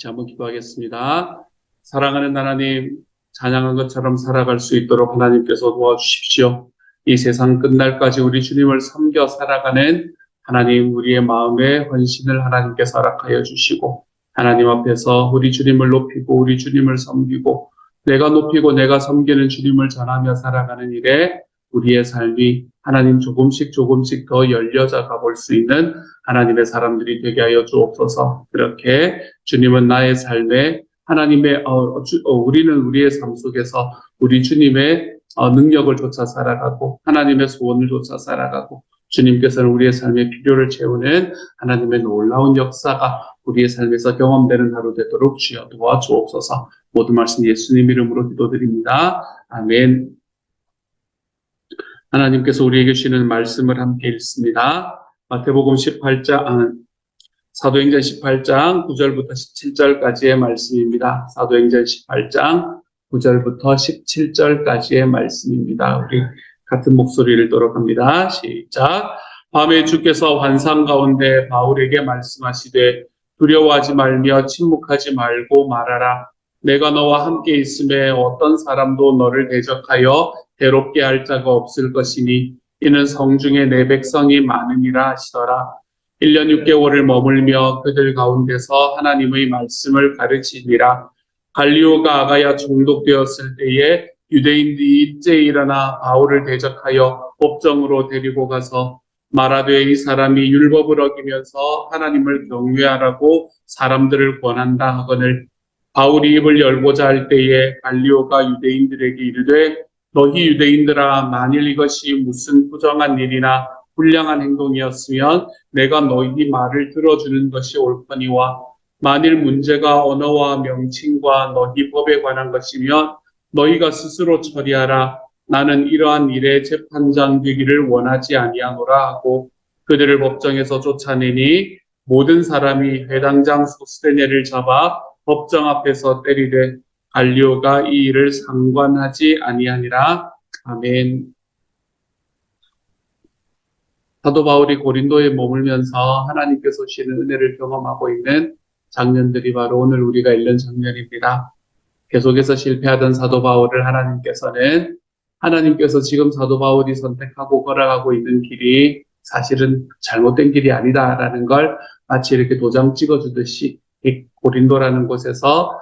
같이 한번 기도하겠습니다. 사랑하는 하나님, 찬양한 것처럼 살아갈 수 있도록 하나님께서 도와주십시오. 이 세상 끝날까지 우리 주님을 섬겨 살아가는 하나님, 우리의 마음의 헌신을 하나님께서 허락하여 주시고, 하나님 앞에서 우리 주님을 높이고 우리 주님을 섬기고 내가 높이고 내가 섬기는 주님을 전하며 살아가는 일에 우리의 삶이 하나님 조금씩 더 열려져 가볼 수 있는 하나님의 사람들이 되게 하여 주옵소서. 그렇게 주님은 나의 삶에 하나님의 우리는 우리의 삶 속에서 우리 주님의 능력을 쫓아 살아가고 하나님의 소원을 쫓아 살아가고 주님께서는 우리의 삶의 필요를 채우는 하나님의 놀라운 역사가 우리의 삶에서 경험되는 하루 되도록 주여 도와주옵소서. 모든 말씀 예수님 이름으로 기도드립니다. 아멘. 하나님께서 우리에게 주시는 말씀을 함께 읽습니다. 마태복음 18장, 사도행전 18장 9절부터 17절까지의 말씀입니다. 사도행전 18장 9절부터 17절까지의 말씀입니다. 우리 같은 목소리를 읽도록합니다. 시작. 밤에 주께서 환상 가운데 바울에게 말씀하시되 두려워하지 말며 침묵하지 말고 말하라. 내가 너와 함께 있음에 어떤 사람도 너를 대적하여 괴롭게 할 자가 없을 것이니 이는 성중에 내 백성이 많으니라 하시더라. 1년 6개월을 머물며 그들 가운데서 하나님의 말씀을 가르치니라. 갈리오가 아가야 중독되었을 때에 유대인들이 일제히 일어나 바울을 대적하여 법정으로 데리고 가서 말하되 이 사람이 율법을 어기면서 하나님을 경외하라고 사람들을 권한다 하거늘 바울이 입을 열고자 할 때에 갈리오가 유대인들에게 이르되 너희 유대인들아 만일 이것이 무슨 부정한 일이나 불량한 행동이었으면 내가 너희 말을 들어주는 것이 옳거니와 만일 문제가 언어와 명칭과 너희 법에 관한 것이면 너희가 스스로 처리하라. 나는 이러한 일에 재판장 되기를 원하지 아니하노라 하고 그들을 법정에서 쫓아내니 모든 사람이 회당장 소스데네를 잡아 법정 앞에서 때리되 갈리오가 이 일을 상관하지 아니하니라. 아멘. 사도 바울이 고린도에 머물면서 하나님께서 주시는 은혜를 경험하고 있는 장면들이 바로 오늘 우리가 읽는 장면입니다. 계속해서 실패하던 사도 바울을 하나님께서 지금 사도 바울이 선택하고 걸어가고 있는 길이 사실은 잘못된 길이 아니다라는 걸 마치 이렇게 도장 찍어주듯이 이 고린도라는 곳에서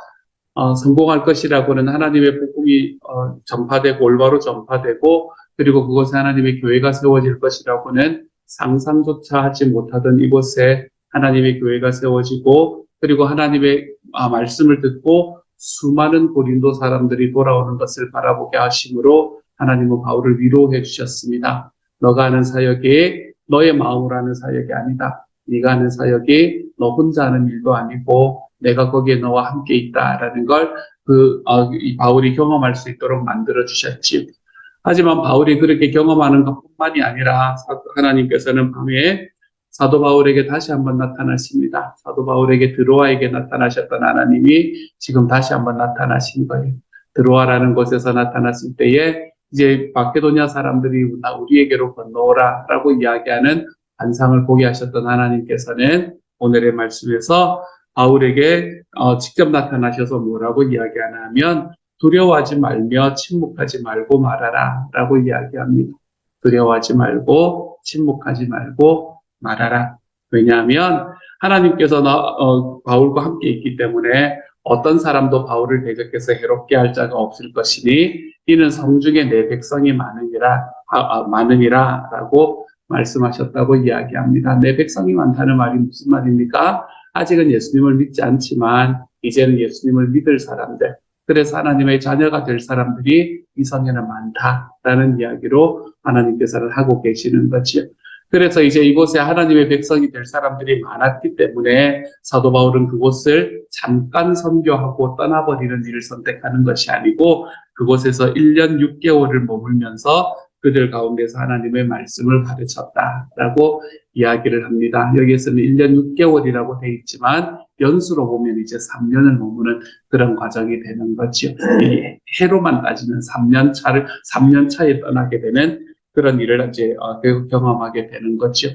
성공할 것이라고는 하나님의 복음이 전파되고 올바로 전파되고 그리고 그곳에 하나님의 교회가 세워질 것이라고는 상상조차 하지 못하던 이곳에 하나님의 교회가 세워지고 그리고 하나님의 말씀을 듣고 수많은 고린도 사람들이 돌아오는 것을 바라보게 하심으로 하나님은 바울을 위로해 주셨습니다. 너가 하는 사역이 너의 마음으로 하는 사역이 아니다. 네가 하는 사역이 너 혼자 하는 일도 아니고 내가 거기에 너와 함께 있다라는 걸 이 바울이 경험할 수 있도록 만들어 주셨지요. 하지만 바울이 그렇게 경험하는 것뿐만이 아니라 하나님께서는 밤에 사도 바울에게 다시 한번 나타나십니다. 사도 바울에게 드로아에게 나타나셨던 하나님이 지금 다시 한번 나타나신 거예요. 드로아라는 곳에서 나타났을 때에 이제 마케도냐 사람들이 우리에게로 건너오라 라고 이야기하는 환상을 보게 하셨던 하나님께서는 오늘의 말씀에서 바울에게 직접 나타나셔서 뭐라고 이야기하나 하면 두려워하지 말며 침묵하지 말고 말하라 라고 이야기합니다. 두려워하지 말고 침묵하지 말고 말하라. 왜냐하면 하나님께서 바울과 함께 있기 때문에 어떤 사람도 바울을 대적해서 해롭게 할 자가 없을 것이니 이는 성중에 내 백성이 많으니라 라고 말씀하셨다고 이야기합니다. 내 백성이 많다는 말이 무슨 말입니까? 아직은 예수님을 믿지 않지만 이제는 예수님을 믿을 사람들, 그래서 하나님의 자녀가 될 사람들이 이 성에는 많다라는 이야기로 하나님께서는 하고 계시는 거지요. 그래서 이제 이곳에 하나님의 백성이 될 사람들이 많았기 때문에 사도 바울은 그곳을 잠깐 선교하고 떠나버리는 일을 선택하는 것이 아니고 그곳에서 1년 6개월을 머물면서 그들 가운데서 하나님의 말씀을 가르쳤다라고 이야기를 합니다. 여기에서는 1년 6개월이라고 돼 있지만 연수로 보면 이제 3년을 머무는 그런 과정이 되는 거죠. 해로만 따지면 3년 차에 떠나게 되는 그런 일을 이제 경험하게 되는 거죠.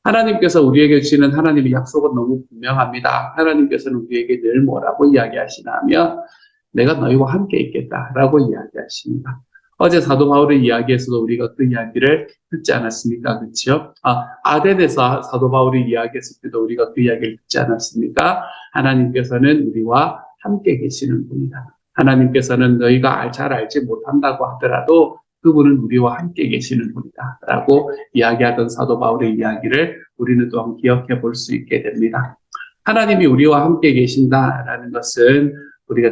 하나님께서 우리에게 주시는 하나님의 약속은 너무 분명합니다. 하나님께서는 우리에게 늘 뭐라고 이야기하시냐면 내가 너희와 함께 있겠다라고 이야기하십니다. 어제 사도 바울의 이야기에서도 우리가 그 이야기를 듣지 않았습니까? 그렇죠? 아덴에서 사도 바울이 이야기했을 때도 우리가 그 이야기를 듣지 않았습니까? 하나님께서는 우리와 함께 계시는 분이다. 하나님께서는 너희가 잘 알지 못한다고 하더라도 그분은 우리와 함께 계시는 분이다. 라고 이야기하던 사도 바울의 이야기를 우리는 또한 기억해 볼 수 있게 됩니다. 하나님이 우리와 함께 계신다라는 것은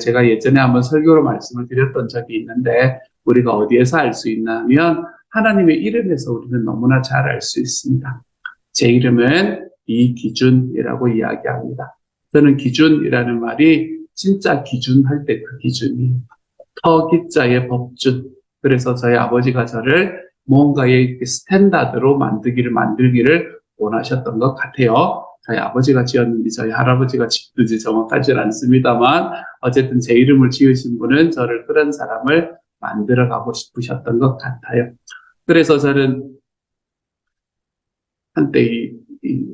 제가 예전에 한번 설교로 말씀을 드렸던 적이 있는데 우리가 어디에서 알 수 있나 하면 하나님의 이름에서 우리는 너무나 잘 알 수 있습니다. 제 이름은 이기준이라고 이야기합니다. 저는 기준이라는 말이 진짜 기준할 때 그 기준이 터기자의 법준. 그래서 저희 아버지가 저를 뭔가의 스탠다드로 만들기를 원하셨던 것 같아요. 저희 아버지가 지었는지 저희 할아버지가 지었는지 정확하지는 않습니다만 어쨌든 제 이름을 지으신 분은 저를 그런 사람을 만들어가고 싶으셨던 것 같아요. 그래서 저는 한때 이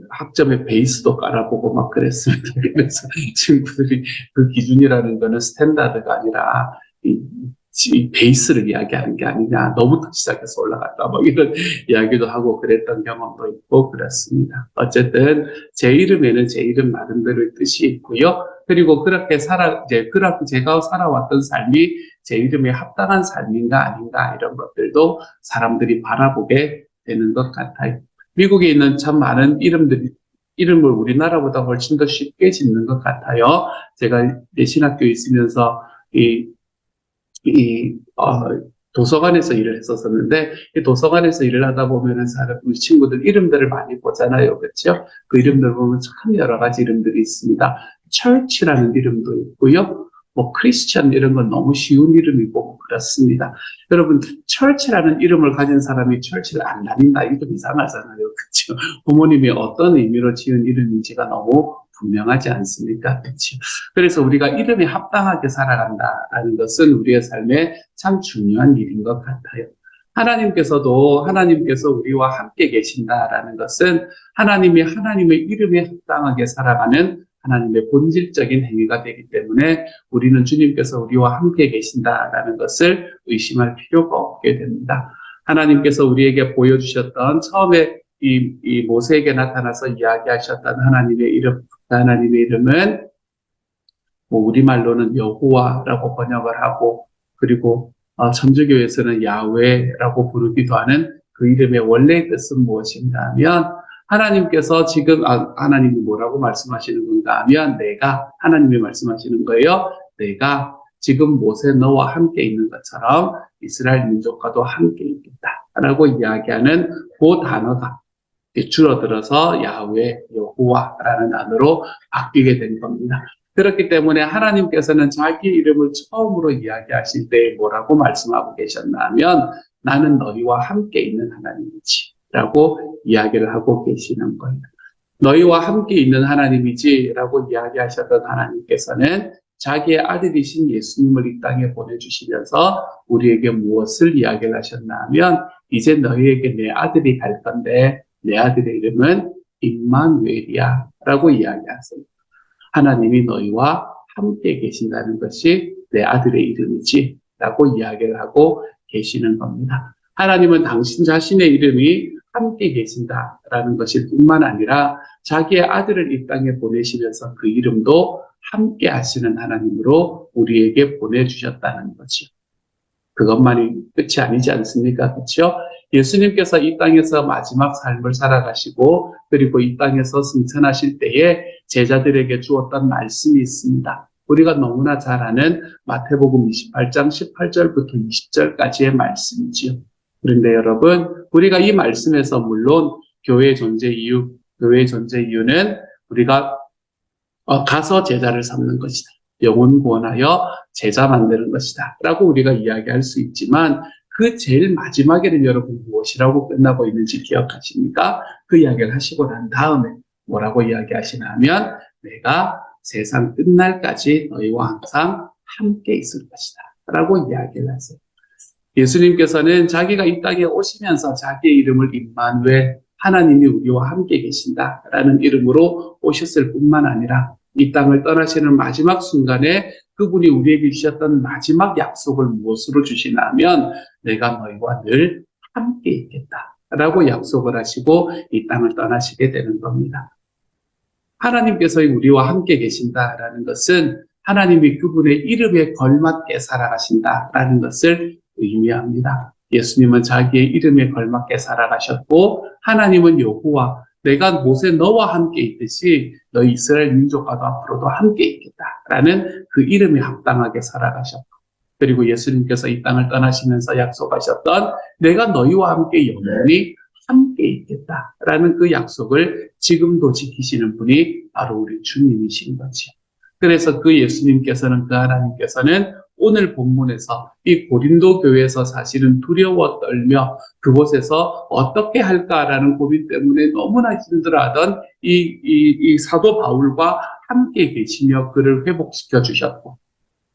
학점의 베이스도 깔아보고 막 그랬습니다. 그래서 친구들이 그 기준이라는 거는 스탠다드가 아니라 이 베이스를 이야기하는 게 아니냐. 너부터 시작해서 올라갔다. 뭐 이런 이야기도 하고 그랬던 경험도 있고 그렇습니다. 어쨌든 제 이름에는 제 이름 나름대로의 뜻이 있고요. 그리고 그렇게 제가 살아왔던 삶이 제 이름에 합당한 삶인가 아닌가 이런 것들도 사람들이 바라보게 되는 것 같아요. 미국에 있는 참 많은 이름을 우리나라보다 훨씬 더 쉽게 짓는 것 같아요. 제가 신학교에 있으면서 도서관에서 일을 했었는데, 이 도서관에서 일을 하다 보면은 우리 친구들 이름들을 많이 보잖아요. 그렇죠? 그 이름들 보면 참 여러 가지 이름들이 있습니다. 철치라는 이름도 있고요. 크리스천 이런 건 너무 쉬운 이름이고 그렇습니다. 여러분, 철치라는 이름을 가진 사람이 철치를 안 다닌다. 이거 좀 이상하잖아요. 그렇죠? 부모님이 어떤 의미로 지은 이름인지가 너무 분명하지 않습니까? 그렇죠? 그래서 우리가 이름에 합당하게 살아간다라는 것은 우리의 삶에 참 중요한 일인 것 같아요. 하나님께서 우리와 함께 계신다라는 것은 하나님의 이름에 합당하게 살아가는 하나님의 본질적인 행위가 되기 때문에 우리는 주님께서 우리와 함께 계신다라는 것을 의심할 필요가 없게 됩니다. 하나님께서 우리에게 보여주셨던 처음에 이 모세에게 나타나서 이야기하셨던 하나님의 이름은 우리말로는 여호와라고 번역을 하고 그리고 천주교에서는 야훼라고 부르기도 하는 그 이름의 원래의 뜻은 무엇인가 하면 하나님께서 지금 하나님이 뭐라고 말씀하시는 건가 하면 하나님이 말씀하시는 거예요. 내가 지금 모세 너와 함께 있는 것처럼 이스라엘 민족과도 함께 있겠다라고 이야기하는 그 단어가 줄어들어서 야훼, 여호와라는 단어로 바뀌게 된 겁니다. 그렇기 때문에 하나님께서는 자기 이름을 처음으로 이야기하실 때 뭐라고 말씀하고 계셨냐면 나는 너희와 함께 있는 하나님이지 라고 이야기를 하고 계시는 거예요. 너희와 함께 있는 하나님이지 라고 이야기하셨던 하나님께서는 자기의 아들이신 예수님을 이 땅에 보내주시면서 우리에게 무엇을 이야기를 하셨나 하면 이제 너희에게 내 아들이 갈 건데 내 아들의 이름은 임마누엘이야 라고 이야기하세요. 하나님이 너희와 함께 계신다는 것이 내 아들의 이름이지 라고 이야기를 하고 계시는 겁니다. 하나님은 당신 자신의 이름이 함께 계신다라는 것일 뿐만 아니라 자기의 아들을 이 땅에 보내시면서 그 이름도 함께 하시는 하나님으로 우리에게 보내주셨다는 거죠. 그것만이 끝이 아니지 않습니까? 그렇죠? 예수님께서 이 땅에서 마지막 삶을 살아가시고 그리고 이 땅에서 승천하실 때에 제자들에게 주었던 말씀이 있습니다. 우리가 너무나 잘 아는 마태복음 28장 18절부터 20절까지의 말씀이지요. 그런데 여러분, 우리가 이 말씀에서 물론 교회의 존재 이유는 우리가 가서 제자를 삼는 것이다. 영혼 구원하여 제자 만드는 것이다. 라고 우리가 이야기할 수 있지만 그 제일 마지막에는 여러분 무엇이라고 끝나고 있는지 기억하십니까? 그 이야기를 하시고 난 다음에 뭐라고 이야기하시나 하면 내가 세상 끝날까지 너희와 항상 함께 있을 것이다. 라고 이야기를 하세요. 예수님께서는 자기가 이 땅에 오시면서 자기의 이름을 임마누엘 하나님이 우리와 함께 계신다라는 이름으로 오셨을 뿐만 아니라 이 땅을 떠나시는 마지막 순간에 그분이 우리에게 주셨던 마지막 약속을 무엇으로 주시냐면 내가 너희와 늘 함께 있겠다라고 약속을 하시고 이 땅을 떠나시게 되는 겁니다. 하나님께서 우리와 함께 계신다라는 것은 하나님이 그분의 이름에 걸맞게 살아가신다라는 것을 의미합니다. 예수님은 자기의 이름에 걸맞게 살아가셨고 하나님은 여호와 내가 모세 너와 함께 있듯이 너희 이스라엘 민족과도 앞으로도 함께 있겠다라는 그 이름에 합당하게 살아가셨고 그리고 예수님께서 이 땅을 떠나시면서 약속하셨던 내가 너희와 함께 영원히 함께 있겠다라는 그 약속을 지금도 지키시는 분이 바로 우리 주님이신 거죠. 그래서 그 예수님께서는 그 하나님께서는 오늘 본문에서 이 고린도 교회에서 사실은 두려워 떨며 그곳에서 어떻게 할까라는 고민 때문에 너무나 힘들어하던 이 사도 바울과 함께 계시며 그를 회복시켜 주셨고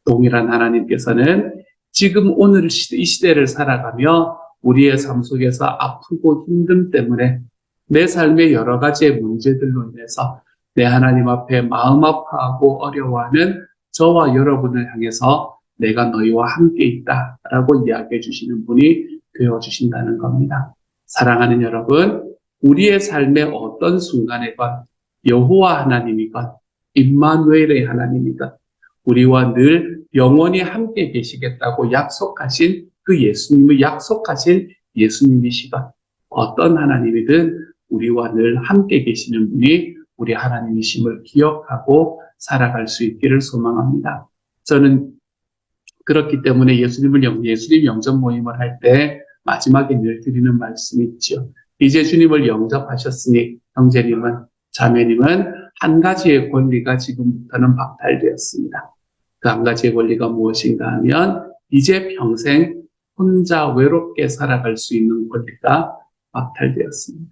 동일한 하나님께서는 지금 오늘 이 시대를 살아가며 우리의 삶 속에서 아프고 힘듦 때문에 내 삶의 여러 가지의 문제들로 인해서 내 하나님 앞에 마음 아파하고 어려워하는 저와 여러분을 향해서 내가 너희와 함께 있다라고 이야기해 주시는 분이 되어주신다는 겁니다. 사랑하는 여러분, 우리의 삶의 어떤 순간에건 여호와 하나님이건 임마누엘의 하나님이건 우리와 늘 영원히 함께 계시겠다고 약속하신 그 예수님의 약속하신 예수님이시건 어떤 하나님이든 우리와 늘 함께 계시는 분이 우리 하나님이심을 기억하고 살아갈 수 있기를 소망합니다. 저는 그렇기 때문에 예수님 영접 모임을 할 때 마지막에 늘 드리는 말씀이 있죠. 이제 주님을 영접하셨으니 형제님은 자매님은 한 가지의 권리가 지금부터는 박탈되었습니다. 그 한 가지의 권리가 무엇인가 하면 이제 평생 혼자 외롭게 살아갈 수 있는 권리가 박탈되었습니다.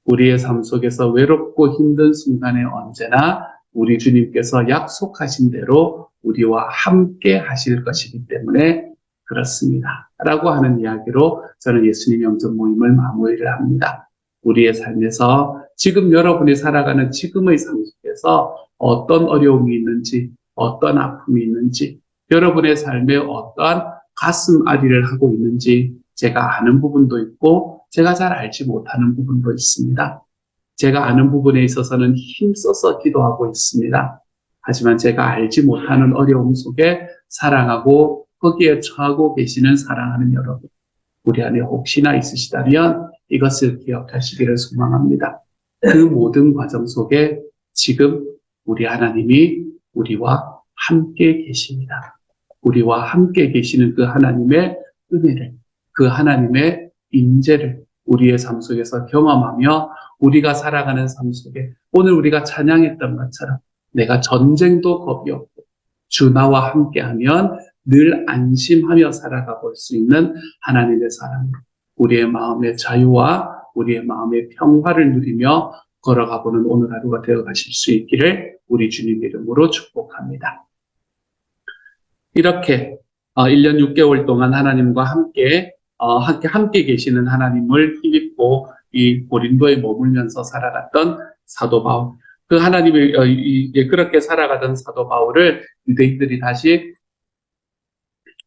우리의 삶 속에서 외롭고 힘든 순간에 언제나 우리 주님께서 약속하신 대로 우리와 함께 하실 것이기 때문에 그렇습니다. 라고 하는 이야기로 저는 예수님 영접 모임을 마무리를 합니다. 우리의 삶에서 지금 여러분이 살아가는 지금의 삶 속에서 어떤 어려움이 있는지 어떤 아픔이 있는지 여러분의 삶에 어떠한 가슴 아리를 하고 있는지 제가 아는 부분도 있고 제가 잘 알지 못하는 부분도 있습니다. 제가 아는 부분에 있어서는 힘써서 기도하고 있습니다. 하지만 제가 알지 못하는 어려움 속에 사랑하고 거기에 처하고 계시는 사랑하는 여러분, 우리 안에 혹시나 있으시다면 이것을 기억하시기를 소망합니다. 그 모든 과정 속에 지금 우리 하나님이 우리와 함께 계십니다. 우리와 함께 계시는 그 하나님의 은혜를, 그 하나님의 인재를 우리의 삶 속에서 경험하며 우리가 살아가는 삶 속에 오늘 우리가 찬양했던 것처럼 내가 전쟁도 겁이 없고 주 나와 함께하면 늘 안심하며 살아가 볼 수 있는 하나님의 사랑으로 우리의 마음의 자유와 우리의 마음의 평화를 누리며 걸어가보는 오늘 하루가 되어가실 수 있기를 우리 주님 이름으로 축복합니다. 이렇게 1년 6개월 동안 하나님과 함께 계시는 하나님을 힘입고 이 고린도에 머물면서 살아갔던 사도 바울. 그 하나님을 그렇게 살아가던 사도 바울을 유대인들이 다시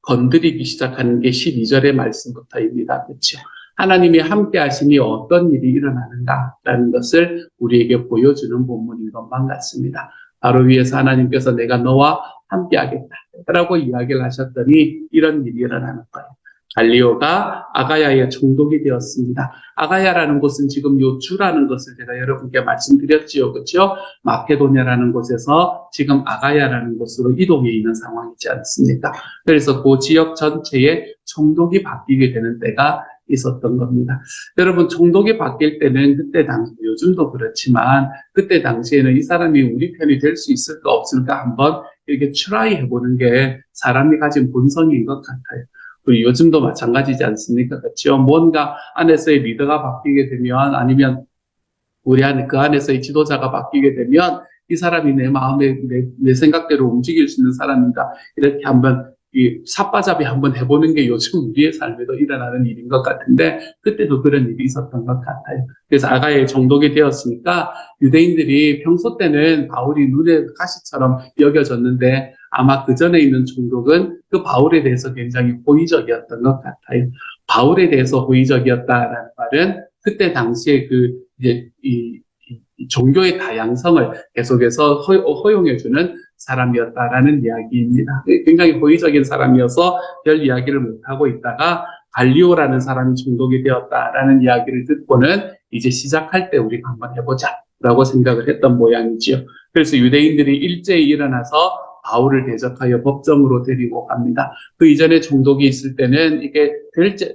건드리기 시작하는 게 12절의 말씀부터입니다. 그렇죠? 하나님이 함께 하시니 어떤 일이 일어나는가라는 것을 우리에게 보여주는 본문인 것만 같습니다. 바로 위에서 하나님께서 내가 너와 함께 하겠다라고 이야기를 하셨더니 이런 일이 일어나는 거예요. 갈리오가 아가야의 총독이 되었습니다. 아가야라는 곳은 지금 요 주라는 것을 제가 여러분께 말씀드렸지요. 그렇죠? 마케도냐라는 곳에서 지금 아가야라는 곳으로 이동해 있는 상황이지 않습니까? 그래서 그 지역 전체에 총독이 바뀌게 되는 때가 있었던 겁니다. 여러분, 총독이 바뀔 때는 그때 당시, 요즘도 그렇지만 그때 당시에는 이 사람이 우리 편이 될 수 있을까 없을까 한번 이렇게 트라이 해보는 게 사람이 가진 본성인 것 같아요. 그리고 요즘도 마찬가지지 않습니까? 그렇죠? 뭔가 안에서의 리더가 바뀌게 되면 아니면 우리 안에 그 안에서의 지도자가 바뀌게 되면 이 사람이 내 마음에 내 생각대로 움직일 수 있는 사람인가 이렇게 한번 이 삿바잡이 한번 해보는 게 요즘 우리의 삶에도 일어나는 일인 것 같은데 그때도 그런 일이 있었던 것 같아요. 그래서 아가야에 정독이 되었으니까 유대인들이 평소 때는 바울이 눈에 가시처럼 여겨졌는데 아마 그 전에 있는 종족은 그 바울에 대해서 굉장히 호의적이었던 것 같아요. 바울에 대해서 호의적이었다라는 말은 그때 당시에 이제 이 종교의 다양성을 계속해서 허용해주는 사람이었다라는 이야기입니다. 굉장히 호의적인 사람이어서 별 이야기를 못하고 있다가 갈리오라는 사람이 중독이 되었다라는 이야기를 듣고는 이제 시작할 때 우리가 한번 해보자라고 생각을 했던 모양이지요. 그래서 유대인들이 일제히 일어나서 바울을 대적하여 법정으로 데리고 갑니다. 그 이전에 총독이 있을 때는 이게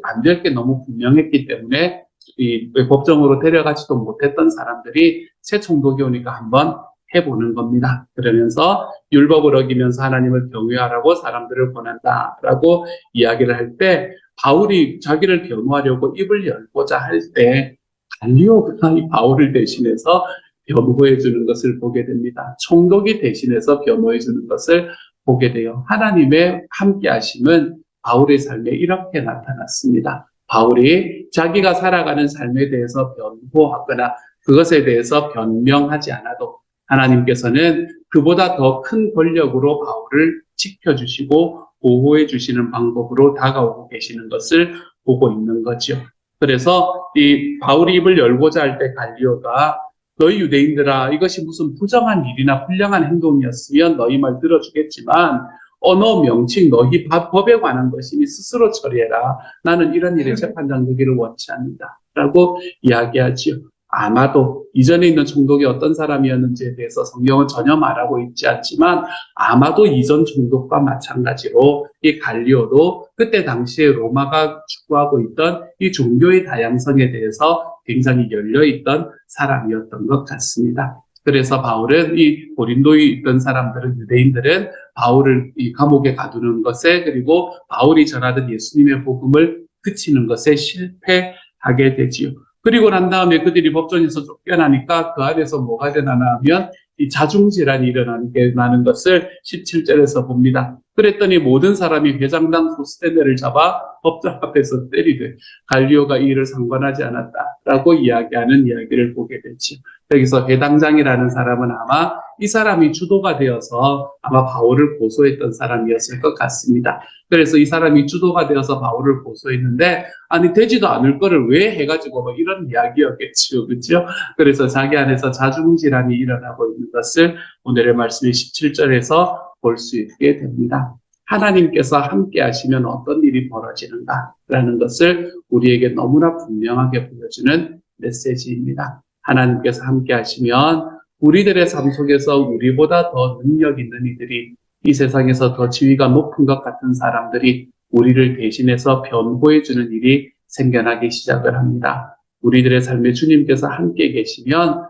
안 될 게 너무 분명했기 때문에 이 법정으로 데려가지도 못했던 사람들이 새 총독이 오니까 한번 해보는 겁니다. 그러면서 율법을 어기면서 하나님을 경외하라고 사람들을 권한다라고 이야기를 할 때 바울이 자기를 변호하려고 입을 열고자 할 때 갈리오가 이 바울을 대신해서 변호해 주는 것을 보게 됩니다. 총독이 대신해서 변호해 주는 것을 보게 돼요. 하나님의 함께하심은 바울의 삶에 이렇게 나타났습니다. 바울이 자기가 살아가는 삶에 대해서 변호하거나 그것에 대해서 변명하지 않아도 하나님께서는 그보다 더 큰 권력으로 바울을 지켜주시고 보호해 주시는 방법으로 다가오고 계시는 것을 보고 있는 거죠. 그래서 이 바울이 입을 열고자 할 때 갈리오가 너희 유대인들아 이것이 무슨 부정한 일이나 훌륭한 행동이었으면 너희 말 들어주겠지만 언어 명칭 너희 법에 관한 것이니 스스로 처리해라. 나는 이런 일에 재판장되기를 원치 않는다. 라고 이야기하지요. 아마도 이전에 있는 총독이 어떤 사람이었는지에 대해서 성경은 전혀 말하고 있지 않지만 아마도 이전 총독과 마찬가지로 이 갈리오도 그때 당시에 로마가 추구하고 있던 이 종교의 다양성에 대해서 굉장히 열려있던 사람이었던 것 같습니다. 그래서 바울은 이 고린도에 있던 사람들은 유대인들은 바울을 이 감옥에 가두는 것에 그리고 바울이 전하던 예수님의 복음을 그치는 것에 실패하게 되지요. 그리고 난 다음에 그들이 법정에서 쫓겨나니까 그 안에서 뭐가 일어나나 하면 이 자중질환이 일어나는 것을 17절에서 봅니다. 그랬더니 모든 사람이 회장당 소스테네를 잡아 법정 앞에서 때리되 갈리오가 이 일을 상관하지 않았다라고 이야기하는 이야기를 보게 되죠. 여기서 회당장이라는 사람은 아마 이 사람이 주도가 되어서 아마 바울을 고소했던 사람이었을 것 같습니다. 그래서 이 사람이 주도가 되어서 바울을 고소했는데 아니 되지도 않을 거를 왜 해가지고 뭐 이런 이야기였겠죠. 그렇죠? 그래서 자기 안에서 자중질환이 일어나고 있는 것을 오늘의 말씀의 17절에서 볼 수 있게 됩니다. 하나님께서 함께 하시면 어떤 일이 벌어지는가라는 것을 우리에게 너무나 분명하게 보여주는 메시지입니다. 하나님께서 함께 하시면 우리들의 삶 속에서 우리보다 더 능력 있는 이들이 이 세상에서 더 지위가 높은 것 같은 사람들이 우리를 대신해서 변호해 주는 일이 생겨나기 시작을 합니다. 우리들의 삶에 주님께서 함께 계시면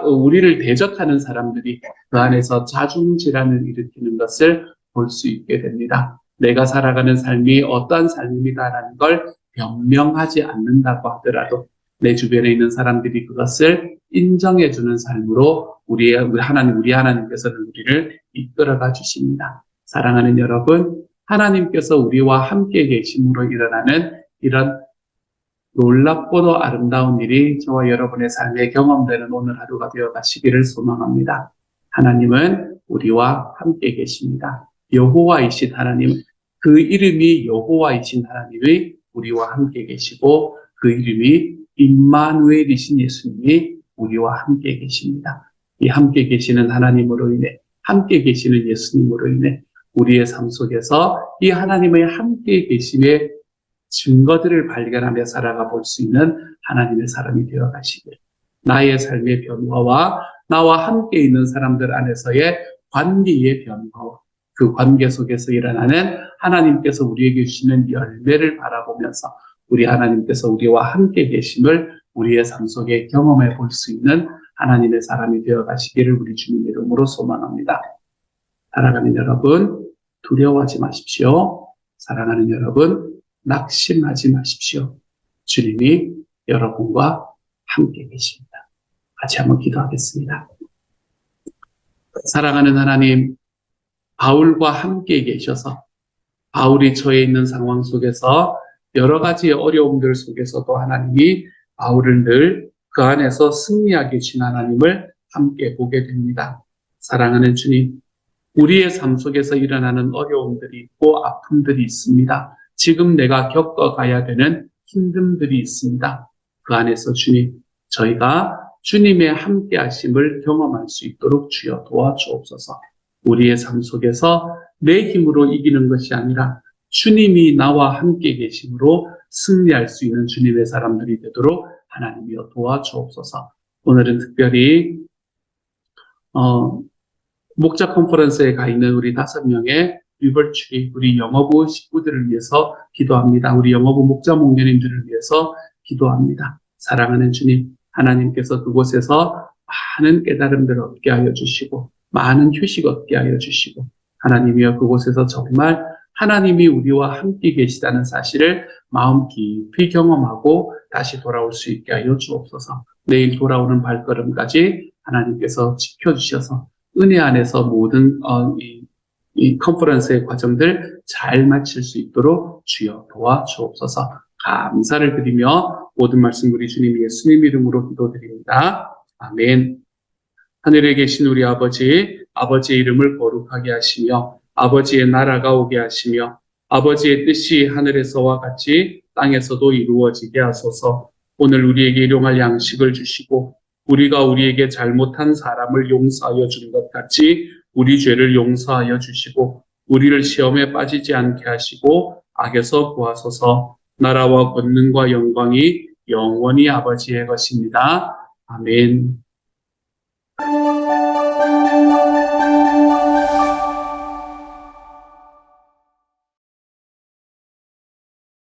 우리를 대적하는 사람들이 그 안에서 자중질환을 일으키는 것을 볼 수 있게 됩니다. 내가 살아가는 삶이 어떠한 삶이다라는 걸 변명하지 않는다고 하더라도 내 주변에 있는 사람들이 그것을 인정해주는 삶으로 우리 하나님께서는 우리를 이끌어가 주십니다. 사랑하는 여러분, 하나님께서 우리와 함께 계심으로 일어나는 이런 놀랍고도 아름다운 일이 저와 여러분의 삶에 경험되는 오늘 하루가 되어 가시기를 소망합니다. 하나님은 우리와 함께 계십니다. 여호와이신 하나님, 그 이름이 여호와이신 하나님이 우리와 함께 계시고 그 이름이 임마누엘이신 예수님이 우리와 함께 계십니다. 이 함께 계시는 하나님으로 인해 함께 계시는 예수님으로 인해 우리의 삶 속에서 이 하나님의 함께 계심의 증거들을 발견하며 살아가 볼 수 있는 하나님의 사람이 되어 가시길. 나의 삶의 변화와 나와 함께 있는 사람들 안에서의 관계의 변화와 그 관계 속에서 일어나는 하나님께서 우리에게 주시는 열매를 바라보면서 우리 하나님께서 우리와 함께 계심을 우리의 삶 속에 경험해 볼 수 있는 하나님의 사람이 되어 가시기를 우리 주님 이름으로 소망합니다. 사랑하는 여러분, 두려워하지 마십시오. 사랑하는 여러분, 낙심하지 마십시오. 주님이 여러분과 함께 계십니다. 같이 한번 기도하겠습니다. 사랑하는 하나님, 바울과 함께 계셔서 바울이 처해 있는 상황 속에서 여러 가지 어려움들 속에서도 하나님이 바울을 늘 그 안에서 승리하게 주신 하나님을 함께 보게 됩니다. 사랑하는 주님, 우리의 삶 속에서 일어나는 어려움들이 있고 아픔들이 있습니다. 지금 내가 겪어가야 되는 힘듦들이 있습니다. 그 안에서 주님, 저희가 주님의 함께 하심을 경험할 수 있도록 주여 도와주옵소서. 우리의 삶 속에서 내 힘으로 이기는 것이 아니라 주님이 나와 함께 계심으로 승리할 수 있는 주님의 사람들이 되도록 하나님이여 도와주옵소서. 오늘은 특별히 목자 컨퍼런스에 가 있는 우리 5명의 리버트리 우리 영어부 식구들을 위해서 기도합니다. 우리 영어부 목자 목녀님들을 위해서 기도합니다. 사랑하는 주님, 하나님께서 그곳에서 많은 깨달음들을 얻게 하여 주시고 많은 휴식 얻게 하여 주시고 하나님이여 그곳에서 정말 하나님이 우리와 함께 계시다는 사실을 마음 깊이 경험하고 다시 돌아올 수 있게 하여 주옵소서. 내일 돌아오는 발걸음까지 하나님께서 지켜주셔서 은혜 안에서 모든 이 컨퍼런스의 과정들 잘 마칠 수 있도록 주여 도와주옵소서. 감사를 드리며 모든 말씀 우리 주님 예수님 이름으로 기도드립니다. 아멘. 하늘에 계신 우리 아버지, 아버지의 이름을 거룩하게 하시며 아버지의 나라가 오게 하시며 아버지의 뜻이 하늘에서와 같이 땅에서도 이루어지게 하소서. 오늘 우리에게 일용할 양식을 주시고 우리가 우리에게 잘못한 사람을 용서하여 준 것 같이 우리 죄를 용서하여 주시고 우리를 시험에 빠지지 않게 하시고 악에서 구하소서. 나라와 권능과 영광이 영원히 아버지의 것입니다. 아멘.